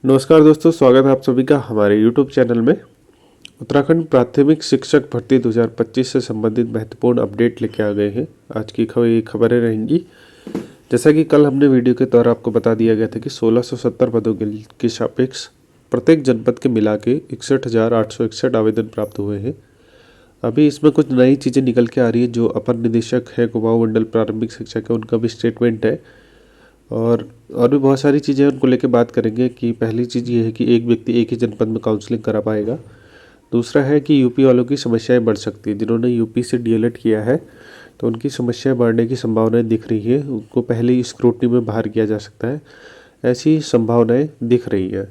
नमस्कार दोस्तों, स्वागत है आप सभी का हमारे YouTube चैनल में। उत्तराखंड प्राथमिक शिक्षक भर्ती 2025 से संबंधित महत्वपूर्ण अपडेट लेके आ गए हैं। आज की खबरें रहेंगी। जैसा कि कल हमने वीडियो के द्वारा आपको बता दिया गया था कि 1670 पदों के सापेक्ष प्रत्येक जनपद के मिला के 61,861 आवेदन प्राप्त हुए हैं। अभी इसमें कुछ नई चीज़ें निकल के आ रही है। जो अपर निदेशक है कुमाऊं मंडल प्रारंभिक शिक्षा के, उनका भी स्टेटमेंट है और भी बहुत सारी चीज़ें उनको लेके बात करेंगे। कि पहली चीज़ ये है कि एक व्यक्ति एक ही जनपद में काउंसलिंग करा पाएगा। दूसरा है कि यूपी वालों की समस्याएं बढ़ सकती है। जिन्होंने यूपी से डीएलएड किया है तो उनकी समस्याएं बढ़ने की संभावनाएं दिख रही है। उनको पहले ही स्क्रूटनी में बाहर किया जा सकता है, ऐसी संभावनाएं दिख रही है।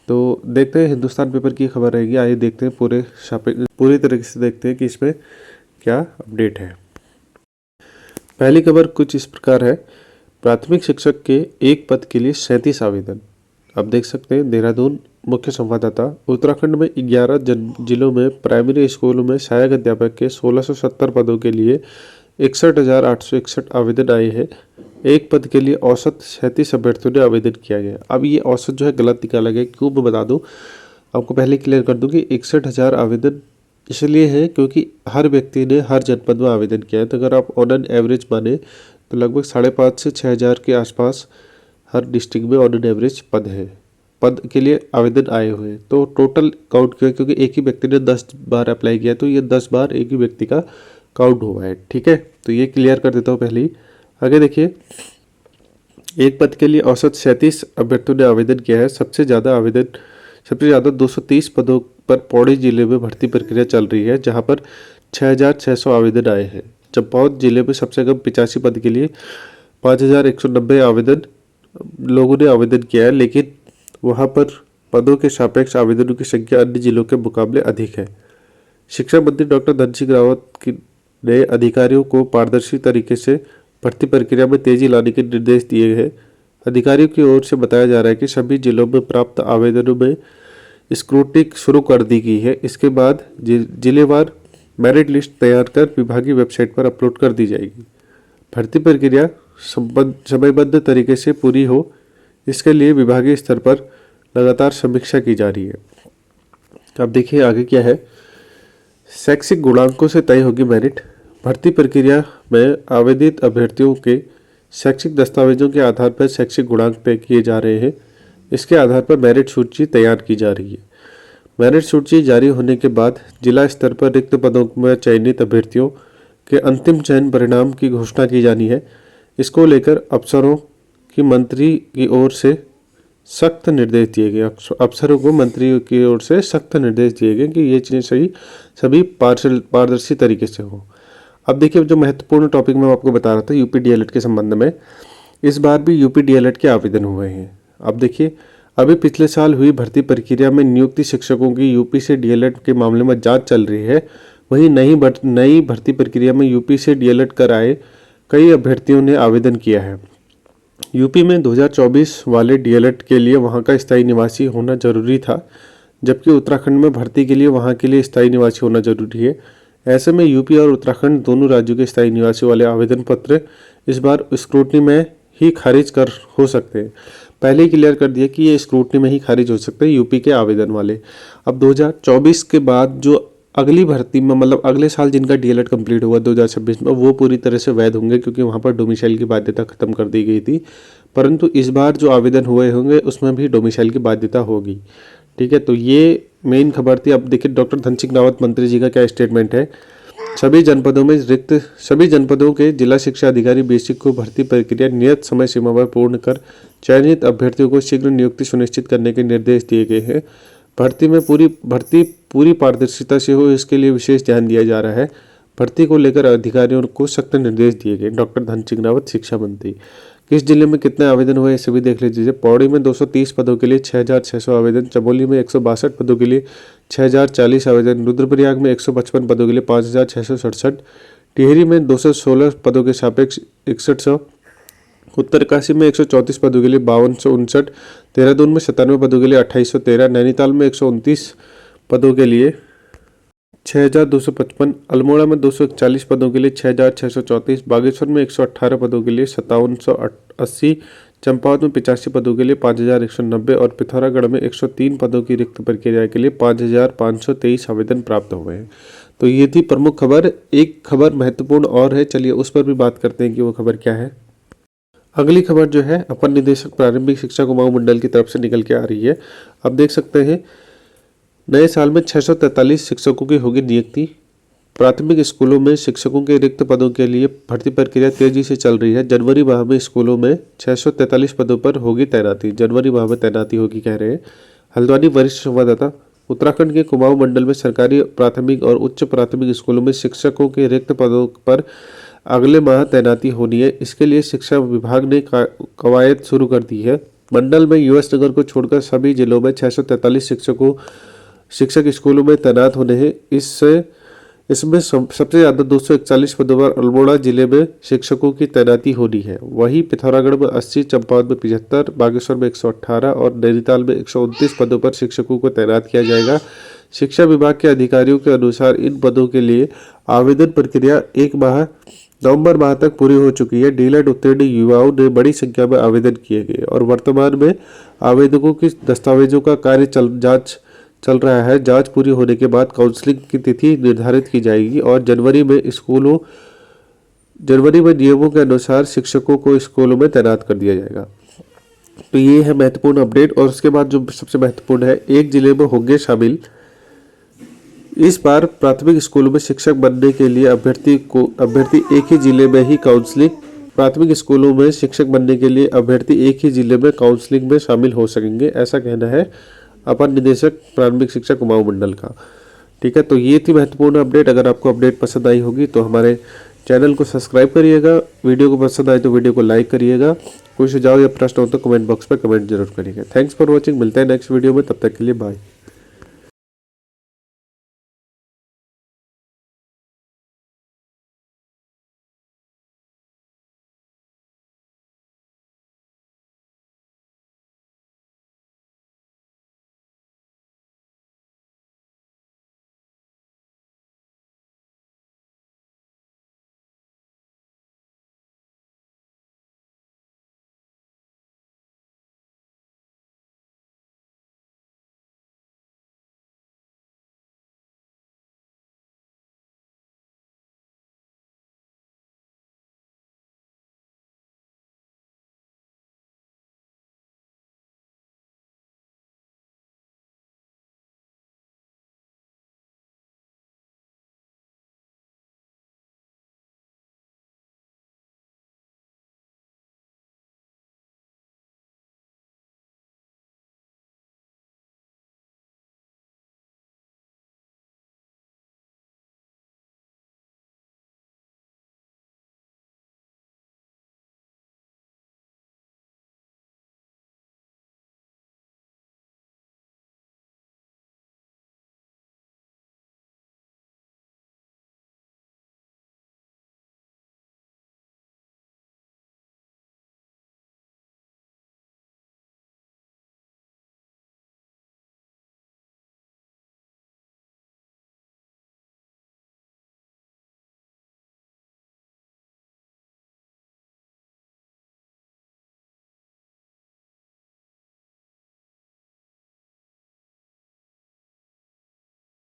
तो देखते हैं हिंदुस्तान पेपर की खबर रहेगी। आइए देखते हैं पूरी तरीके से देखते हैं कि इसमें क्या अपडेट है। पहली खबर कुछ इस प्रकार है। प्राथमिक शिक्षक के एक पद के लिए 37 आवेदन। आप देख सकते हैं देहरादून मुख्य संवाददाता। उत्तराखंड में 11 जिलों में प्राइमरी स्कूलों में सहायक अध्यापक के 1670 पदों के लिए 61,861 आवेदन आए हैं। एक पद के लिए औसत 37 अभ्यर्थियों ने आवेदन किया गया। अब ये औसत जो है गलत निकाला गया। क्यों, मैं बता दूं आपको, पहले क्लियर कर दूं कि 61,000 आवेदन इसलिए है क्योंकि हर व्यक्ति ने हर जनपद में आवेदन किया है। तो अगर आप ऑन एन एवरेज माने तो लगभग 5,500 से 6,000 के आसपास हर डिस्ट्रिक्ट में ऑन एन एवरेज पद के लिए आवेदन आए हुए हैं। तो टोटल काउंट किया क्योंकि एक ही व्यक्ति ने 10 बार अप्लाई किया, तो ये 10 बार एक ही व्यक्ति का काउंट हुआ है। ठीक है, तो ये क्लियर कर देता हूँ पहले ही। आगे देखिए, एक पद के लिए औसत 37 अभ्यर्थियों ने आवेदन किया है। सबसे ज़्यादा 230 पदों पर पौड़ी जिले में भर्ती प्रक्रिया चल रही है, जहाँ पर 6,600 आवेदन आए हैं। चंपावत जिले में सबसे कम 85 पद के लिए 5,190 लोगों ने आवेदन किया है, लेकिन वहां पर पदों के सापेक्ष आवेदनों की संख्या अन्य जिलों के मुकाबले अधिक है। शिक्षा मंत्री डॉक्टर धन सिंह रावत ने अधिकारियों को पारदर्शी तरीके से भर्ती प्रक्रिया में तेजी लाने के निर्देश दिए हैं। अधिकारियों की ओर से बताया जा रहा है कि सभी जिलों में प्राप्त आवेदनों में स्क्रूटनी शुरू कर दी गई है। इसके बाद जिलेवार मेरिट लिस्ट तैयार कर विभागीय वेबसाइट पर अपलोड कर दी जाएगी। भर्ती प्रक्रिया समयबद्ध तरीके से पूरी हो, इसके लिए विभागीय स्तर पर लगातार समीक्षा की जा रही है। अब देखिए आगे क्या है। शैक्षिक गुणांकों से तय होगी मेरिट। भर्ती प्रक्रिया में आवेदित अभ्यर्थियों के शैक्षिक दस्तावेजों के आधार पर शैक्षिक गुणांक तय किए जा रहे हैं। इसके आधार पर मेरिट सूची तैयार की जा रही है। मेरिट सूची जारी होने के बाद जिला स्तर पर रिक्त पदों में चयनित अभ्यर्थियों के अंतिम चयन परिणाम की घोषणा की जानी है। इसको लेकर अफसरों की मंत्री की ओर से सख्त निर्देश दिए गए। अफसरों को मंत्री की ओर से सख्त निर्देश दिए गए कि ये चीज़ें सभी पारदर्शी तरीके से हो। अब देखिए, जो महत्वपूर्ण टॉपिक मैं आपको बता रहा था यूपी डीएलएड के संबंध में, इस बार भी यूपी डीएलएड के आवेदन हुए हैं। अब देखिए, अभी पिछले साल हुई भर्ती प्रक्रिया में नियुक्ति शिक्षकों की यूपी से डीएलएड के मामले में जांच चल रही है। वहीं नई भर्ती प्रक्रिया में यूपी से डीएलएड कर आए कई अभ्यर्थियों ने आवेदन किया है। यूपी में 2024 वाले डीएलएड के लिए वहां का स्थायी निवासी होना जरूरी था, जबकि उत्तराखंड में भर्ती के लिए वहां के लिए स्थायी निवासी होना जरूरी है। ऐसे में यूपी और उत्तराखंड दोनों राज्यों के स्थायी निवासी वाले आवेदन पत्र इस बार स्क्रूटनी में ही खारिज हो सकते हैं। पहले ही क्लियर कर दिया कि ये स्क्रूटनी में ही खारिज हो सकते हैं यूपी के आवेदन वाले। अब 2024 के बाद जो अगली भर्ती में, मतलब अगले साल जिनका डीएलएड कंप्लीट हुआ 2026 में, वो पूरी तरह से वैध होंगे क्योंकि वहाँ पर डोमिसाइल की बाध्यता खत्म कर दी गई थी। परंतु इस बार जो आवेदन हुए होंगे उसमें भी डोमिसाइल की बाध्यता होगी। ठीक है, तो ये मेन खबर थी। अब देखिए डॉक्टर धन सिंह रावत मंत्री जी का क्या स्टेटमेंट है। सभी जनपदों के जिला शिक्षा अधिकारी बेसिक को भर्ती प्रक्रिया नियत समय सीमा पर पूर्ण कर चयनित अभ्यर्थियों को शीघ्र नियुक्ति सुनिश्चित करने के निर्देश दिए गए हैं। भर्ती पूरी पारदर्शिता से हो, इसके लिए विशेष ध्यान दिया जा रहा है। भर्ती को लेकर अधिकारियों को सख्त निर्देश दिए गए। डॉक्टर धन सिंह रावत शिक्षा मंत्री। किस जिले में कितने आवेदन हुए इसे भी देख लीजिए। पौड़ी में 230 पदों के लिए 6,600 आवेदन। चमोली में 162 पदों के लिए 6,040 आवेदन। रुद्रप्रयाग में 155 पदों के लिए 5,667। टिहरी में 216 पदों के सापेक्ष 6100। उत्तरकाशी में 134 पदों के लिए 5259। देहरादून में 97 पदों के लिए 2813। नैनीताल में 129 पदों के लिए 6,255। अल्मोड़ा में 241 पदों के लिए 6,634। बागेश्वर में 118 पदों के लिए 5,780। चंपावत में 85 पदों के लिए 5,190 और पिथौरागढ़ में 103 पदों की रिक्त प्रक्रिया के लिए 5,523 आवेदन प्राप्त हुए हैं। तो ये थी प्रमुख खबर। एक खबर महत्वपूर्ण और है, चलिए उस पर भी बात करते हैं कि वो खबर क्या है। अगली खबर जो है अपर निदेशक प्रारंभिक शिक्षा कुमाऊं मंडल की तरफ से निकल के आ रही है। अब देख सकते हैं नए साल में 643 शिक्षकों की होगी नियुक्ति। प्राथमिक स्कूलों में शिक्षकों के रिक्त पदों के लिए भर्ती प्रक्रिया तेजी से चल रही है। जनवरी माह में स्कूलों में 643 पदों पर होगी तैनाती। जनवरी माह में तैनाती होगी कह रहे हैं। हल्द्वानी वरिष्ठ संवाददाता। उत्तराखंड के कुमाऊं मंडल में सरकारी प्राथमिक और उच्च प्राथमिक स्कूलों में शिक्षकों के रिक्त पदों पर अगले माह तैनाती होनी है। इसके लिए शिक्षा विभाग ने कवायद शुरू कर दी है। मंडल में यूएस नगर को छोड़कर सभी जिलों में 643 शिक्षक स्कूलों में तैनात होने हैं। इसमें सबसे ज़्यादा 241 पदों पर अल्मोड़ा जिले में शिक्षकों की तैनाती होनी है। वहीं पिथौरागढ़ में 80, चंपावत में 75, बागेश्वर में 118 और नैनीताल में 129 पदों पर शिक्षकों को तैनात किया जाएगा। शिक्षा विभाग के अधिकारियों के अनुसार इन पदों के लिए आवेदन प्रक्रिया नवंबर माह तक पूरी हो चुकी है। डीएलएड उत्तीर्ण युवाओं ने बड़ी संख्या में आवेदन किए गए और वर्तमान में आवेदकों की दस्तावेजों का कार्य चल रहा है। जांच पूरी होने के बाद काउंसलिंग की तिथि निर्धारित की जाएगी और जनवरी में नियमों के अनुसार शिक्षकों को स्कूलों में तैनात कर दिया जाएगा। तो ये है महत्वपूर्ण अपडेट। और उसके बाद जो सबसे महत्वपूर्ण है, एक जिले में होंगे शामिल। इस बार प्राथमिक स्कूलों में शिक्षक बनने के लिए अभ्यर्थी एक ही जिले में ही काउंसलिंग प्राथमिक स्कूलों में शिक्षक बनने के लिए अभ्यर्थी एक ही जिले में काउंसलिंग में शामिल हो सकेंगे, ऐसा कहना है अपर निदेशक प्रारंभिक शिक्षा कुमाऊं मंडल का। ठीक है, तो ये थी महत्वपूर्ण अपडेट। अगर आपको अपडेट पसंद आई होगी तो हमारे चैनल को सब्सक्राइब करिएगा। वीडियो को पसंद आए तो वीडियो को लाइक करिएगा। कोई सुझाव या प्रश्न हो तो कमेंट बॉक्स पर कमेंट जरूर करिएगा। Thanks for watching. मिलते हैं नेक्स्ट वीडियो में, तब तक के लिए बाय।